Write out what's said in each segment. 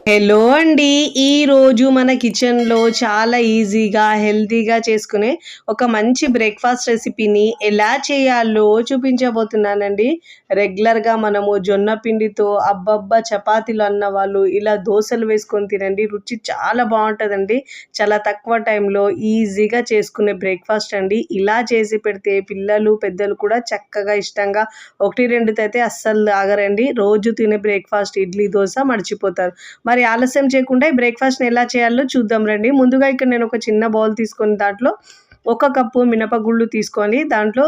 Hello అండి. ఈరోజు మన కిచెన్‌లో చాలా ఈజీగా, హెల్తీగా చేసుకునే ఒక మంచి బ్రేక్‌ఫాస్ట్ రెసిపీని ఎలా చేయాలో చూపించబోతున్నానండి. రెగ్యులర్‌గా మనము జొన్న పిండితో అబ్బబ్బా! చపాతీలు అన్నవాళ్ళు ఇలా దోసలు వేసుకొని తినండి. రుచి చాలా బావుంటదండి. చాలా తక్కువ టైంలో ఈజీగా చేసుకునే బ్రేక్‌ఫాస్ట్ అండి. ఇలా చేసి పెడితే పిల్లలు, పెద్దలు కూడా చక్కగా ఇష్టంగా 1, 2 అయితే అస్సలు ఆగరండి. రోజు తినే బ్రేక్‌ఫాస్ట్ ఇడ్లీ, దోస మర్చిపోతారు. మరి ఆలస్యం చేయకుండా ఈ బ్రేక్‌ఫాస్ట్‌ని ఎలా చేయాలో చూద్దాం రండి. ముందుగా ఇక్కడ నేను ఒక చిన్న బౌల్ తీసుకొని దాంట్లో 1 కప్పు మినపగుళ్ళు తీసుకొని దాంట్లో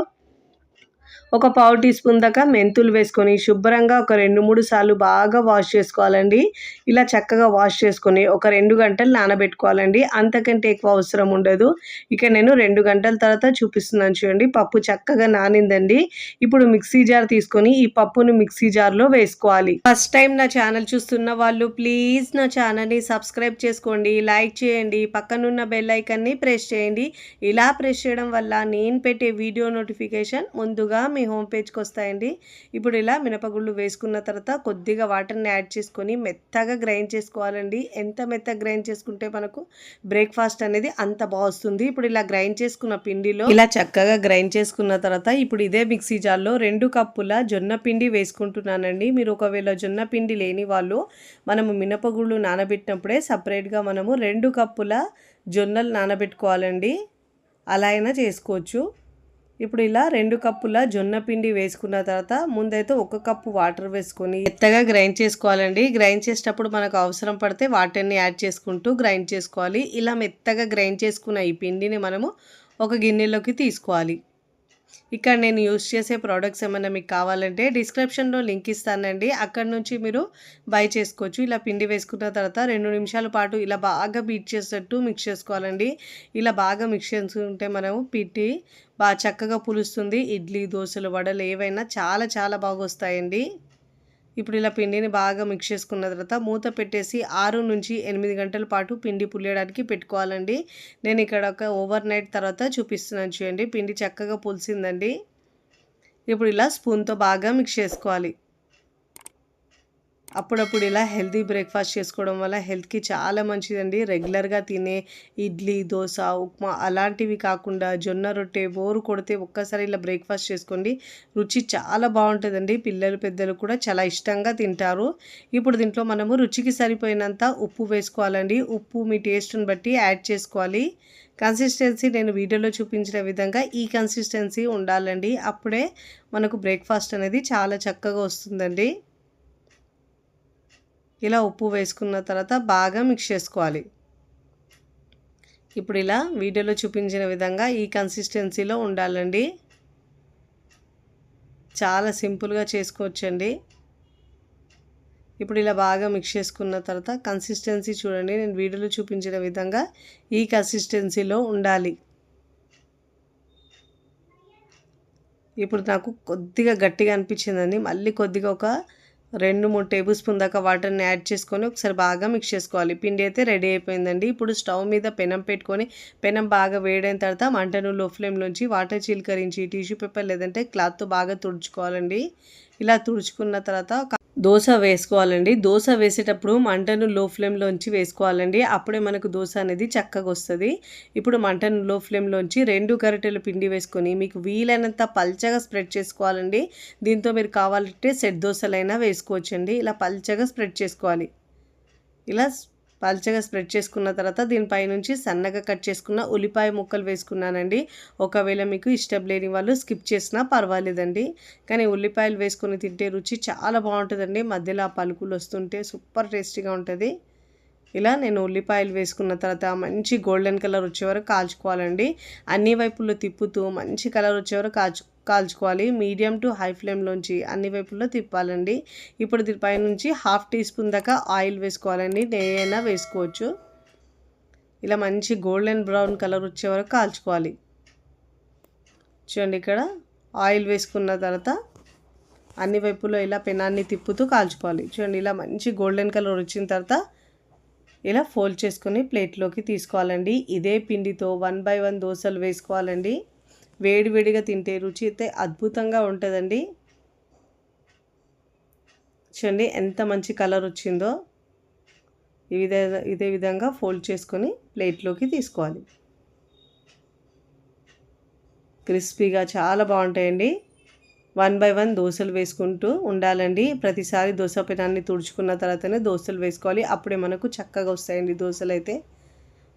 ఒక పావు టీ స్పూన్ దాకా మెంతులు వేసుకొని శుభ్రంగా ఒక 2, 3 సార్లు బాగా వాష్ చేసుకోవాలండి. ఇలా చక్కగా వాష్ చేసుకొని ఒక 2 గంటలు నానబెట్టుకోవాలండి. అంతకంటే ఎక్కువ అవసరం ఉండదు. ఇక నేను 2 గంటల తర్వాత చూపిస్తున్నాను చూడండి. పప్పు చక్కగా నానిందండి. ఇప్పుడు మిక్సీ జార్ తీసుకొని ఈ పప్పుని మిక్సీ జార్‌లో వేసుకోవాలి. ఫస్ట్ టైం నా ఛానల్ చూస్తున్న వాళ్ళు ప్లీజ్ నా ఛానల్‌ని సబ్స్క్రైబ్ చేసుకోండి, లైక్ చేయండి, పక్కనున్న బెల్ ఐకాన్‌ని ప్రెస్ చేయండి. ఇలా ప్రెస్ చేయడం వల్ల నేను పెట్టే వీడియో నోటిఫికేషన్ ముందుగా మీ హోమ్ పేజ్కి వస్తాయండి. ఇప్పుడు ఇలా మినపగుళ్ళు వేసుకున్న తర్వాత కొద్దిగా వాటర్ని యాడ్ చేసుకొని మెత్తగా గ్రైండ్ చేసుకోవాలండి. ఎంత మెత్తగా గ్రైండ్ చేసుకుంటే మనకు బ్రేక్ఫాస్ట్ అనేది అంత బాగా వస్తుంది. ఇప్పుడు ఇలా గ్రైండ్ చేసుకున్న పిండిలో ఇలా చక్కగా గ్రైండ్ చేసుకున్న తర్వాత ఇప్పుడు ఇదే మిక్సీ జార్లో 2 కప్పుల జొన్న పిండి వేసుకుంటున్నానండి. మీరు ఒకవేళ జొన్న పిండి లేని వాళ్ళు మనము మినపగుళ్ళు నానబెట్టినప్పుడే సపరేట్గా మనము 2 కప్పుల జొన్నలు నానబెట్టుకోవాలండి. అలా అయినా చేసుకోవచ్చు. ఇప్పుడు ఇలా 2 కప్పుల జొన్న పిండి వేసుకున్న తర్వాత ముందైతే 1 కప్పు వాటర్ వేసుకొని మెత్తగా గ్రైండ్ చేసుకోవాలండి. గ్రైండ్ చేసేటప్పుడు మనకు అవసరం పడితే వాటర్ని యాడ్ చేసుకుంటూ గ్రైండ్ చేసుకోవాలి. ఇలా మెత్తగా గ్రైండ్ చేసుకున్న ఈ పిండిని మనము ఒక గిన్నెలోకి తీసుకోవాలి. ఇక్కడ నేను యూస్ చేసే ప్రోడక్ట్స్ ఏమైనా మీకు కావాలంటే డిస్క్రిప్షన్లో లింక్ ఇస్తానండి. అక్కడ నుంచి మీరు బై చేసుకోవచ్చు. ఇలా పిండి వేసుకున్న తర్వాత 2 నిమిషాల పాటు ఇలా బాగా బీట్ చేసేటట్టు మిక్స్ చేసుకోవాలండి. ఇలా బాగా మిక్స్ చేసుకుంటే మనము పిండి బాగా చక్కగా పులుస్తుంది. ఇడ్లీ, దోసలు, వడలు ఏవైనా చాలా చాలా బాగా వస్తాయండి. ఇప్పుడు ఇలా పిండిని బాగా మిక్స్ చేసుకున్న తర్వాత మూత పెట్టేసి 6-8 గంటల పాటు పిండి పులియడానికి పెట్టుకోవాలండి. నేను ఇక్కడ ఒక ఓవర్ నైట్ తర్వాత చూపిస్తున్నాను చూడండి. పిండి చక్కగా పులిసిందండి. ఇప్పుడు ఇలా స్పూన్తో బాగా మిక్స్ చేసుకోవాలి. అప్పుడప్పుడు ఇలా హెల్తీ బ్రేక్ఫాస్ట్ చేసుకోవడం వల్ల హెల్త్కి చాలా మంచిదండి. రెగ్యులర్గా తినే ఇడ్లీ, దోశ, ఉప్మా అలాంటివి కాకుండా జొన్న రొట్టె బోరు కొడితే ఒక్కసారి ఇలా బ్రేక్ఫాస్ట్ చేసుకోండి. రుచి చాలా బాగుంటుందండి. పిల్లలు, పెద్దలు కూడా చాలా ఇష్టంగా తింటారు. ఇప్పుడు దీంట్లో మనము రుచికి సరిపోయినంత ఉప్పు వేసుకోవాలండి. ఉప్పు మీ టేస్ట్ని బట్టి యాడ్ చేసుకోవాలి. కన్సిస్టెన్సీ నేను వీడియోలో చూపించిన విధంగా ఈ కన్సిస్టెన్సీ ఉండాలండి. అప్పుడే మనకు బ్రేక్ఫాస్ట్ అనేది చాలా చక్కగా వస్తుందండి. ఇలా ఉప్పు వేసుకున్న తర్వాత బాగా మిక్స్ చేసుకోవాలి. ఇప్పుడు ఇలా వీడియోలో చూపించిన విధంగా ఈ కన్సిస్టెన్సీలో ఉండాలండి. చాలా సింపుల్గా చేసుకోవచ్చండి. ఇప్పుడు ఇలా బాగా మిక్స్ చేసుకున్న తర్వాత కన్సిస్టెన్సీ చూడండి. నేను వీడియోలో చూపించిన విధంగా ఈ కన్సిస్టెన్సీలో ఉండాలి. ఇప్పుడు నాకు కొద్దిగా గట్టిగా అనిపించిందండి. మళ్ళీ కొద్దిగా ఒక 2, 3 టేబుల్ స్పూన్ దాకా వాటర్ని యాడ్ చేసుకొని ఒకసారి బాగా మిక్స్ చేసుకోవాలి. పిండి అయితే రెడీ అయిపోయిందండి. ఇప్పుడు స్టవ్ మీద పెనం పెట్టుకొని పెనం బాగా వేడైన తర్వాత మంటను లో ఫ్లేమ్లోంచి వాటర్ చిలకరించి టిష్యూ పేపర్ లేదంటే క్లాత్తో బాగా తుడుచుకోవాలండి. ఇలా తుడుచుకున్న తర్వాత దోస వేసుకోవాలండి. దోస వేసేటప్పుడు మంటను లో ఫ్లేమ్లోంచి వేసుకోవాలండి. అప్పుడే మనకు దోస అనేది చక్కగా వస్తుంది. ఇప్పుడు మంటను లో ఫ్లేమ్లోంచి 2 గరిటెల పిండి వేసుకొని మీకు వీలైనంత పల్చగా స్ప్రెడ్ చేసుకోవాలండి. దీంతో మీరు కావాలంటే సెట్ దోసలైనా వేసుకోవచ్చండి. ఇలా పల్చగా స్ప్రెడ్ చేసుకోవాలి. ఇలా పల్చగా స్ప్రెడ్ చేసుకున్న తర్వాత దీనిపై నుంచి సన్నగా కట్ చేసుకున్న ఉల్లిపాయ ముక్కలు వేసుకున్నానండి. ఒకవేళ మీకు ఇష్టం లేని వాళ్ళు స్కిప్ చేసినా పర్వాలేదండి. కానీ ఉల్లిపాయలు వేసుకొని తింటే రుచి చాలా బాగుంటుందండి. మధ్యలో ఆ పలుకులు వస్తుంటే సూపర్ టేస్టీగా ఉంటుంది. ఇలా నేను ఉల్లిపాయలు వేసుకున్న తర్వాత మంచి గోల్డెన్ కలర్ వచ్చే వరకు కాల్చుకోవాలండి. అన్ని వైపుల్లో తిప్పుతూ మంచి కలర్ వచ్చే వరకు కాల్చుకోవాలి. మీడియం టు హై ఫ్లేమ్లోంచి అన్ని వైపుల్లో తిప్పాలండి. ఇప్పుడు దీనిపై నుంచి 1/2 టీ స్పూన్ దాకా ఆయిల్ వేసుకోవాలండి. నెయ్యైనా వేసుకోవచ్చు. ఇలా మంచి గోల్డెన్ బ్రౌన్ కలర్ వచ్చే వరకు కాల్చుకోవాలి. చూడండి, ఇక్కడ ఆయిల్ వేసుకున్న తర్వాత అన్ని వైపుల్లో ఇలా పెనాన్ని తిప్పుతూ కాల్చుకోవాలి. చూడండి, ఇలా మంచి గోల్డెన్ కలర్ వచ్చిన తర్వాత ఇలా ఫోల్డ్ చేసుకొని ప్లేట్లోకి తీసుకోవాలండి. ఇదే పిండితో 1 by 1 దోసలు వేసుకోవాలండి. వేడివేడిగా తింటే రుచి అయితే అద్భుతంగా ఉంటుందండి. చూడండి ఎంత మంచి కలర్ వచ్చిందో. ఇదే విధంగా ఫోల్డ్ చేసుకొని ప్లేట్లోకి తీసుకోవాలి. క్రిస్పీగా చాలా బాగుంటాయండి. 1 బై 1 దోసలు వేసుకుంటూ ఉండాలండి. ప్రతిసారి దోస పెనాన్ని తుడుచుకున్న తర్వాతనే దోసలు వేసుకోవాలి. అప్పుడే మనకు చక్కగా వస్తాయండి దోసలైతే.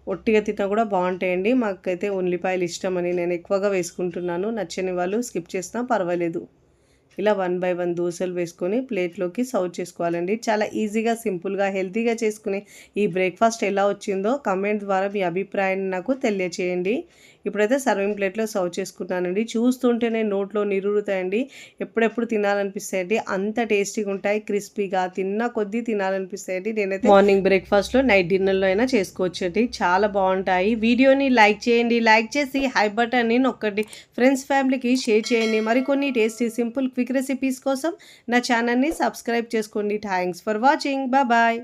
ఒట్టిగా తిన్నా కూడా బాగుంటాయండి. మాకైతే ఉల్లిపాయలు ఇష్టమని నేను ఎక్కువగా వేసుకుంటున్నాను. నచ్చని వాళ్ళు స్కిప్ చేసినా పర్వాలేదు. ఇలా 1 బై 1 దోసలు వేసుకొని ప్లేట్లోకి సర్వ్ చేసుకోవాలండి. చాలా ఈజీగా, సింపుల్గా, హెల్తీగా చేసుకునే ఈ బ్రేక్ఫాస్ట్ ఎలా వచ్చిందో కామెంట్ ద్వారా మీ అభిప్రాయాన్ని నాకు తెలియచేయండి. ఇప్పుడైతే సర్వింగ్ ప్లేట్లో సర్వ్ చేసుకున్నానండి. చూస్తుంటేనే నోట్లో నీరూరుతాయండి. ఎప్పుడెప్పుడు తినాలనిపిస్తాయండి. అంత టేస్టీగా ఉంటాయి. క్రిస్పీగా తిన్న కొద్దీ తినాలనిపిస్తాయండి. నేనైతే మార్నింగ్ బ్రేక్ఫాస్ట్లో, నైట్ డిన్నర్లో అయినా చేసుకోవచ్చండి. చాలా బాగుంటాయి. వీడియోని లైక్ చేయండి. లైక్ చేసి హై బటన్ని నొక్కండి. ఫ్రెండ్స్, ఫ్యామిలీకి షేర్ చేయండి. మరికొన్ని టేస్టీ, సింపుల్, క్విక్ రెసిపీస్ కోసం నా ఛానల్ని సబ్స్క్రైబ్ చేసుకోండి. Thanks for watching. బాయ్.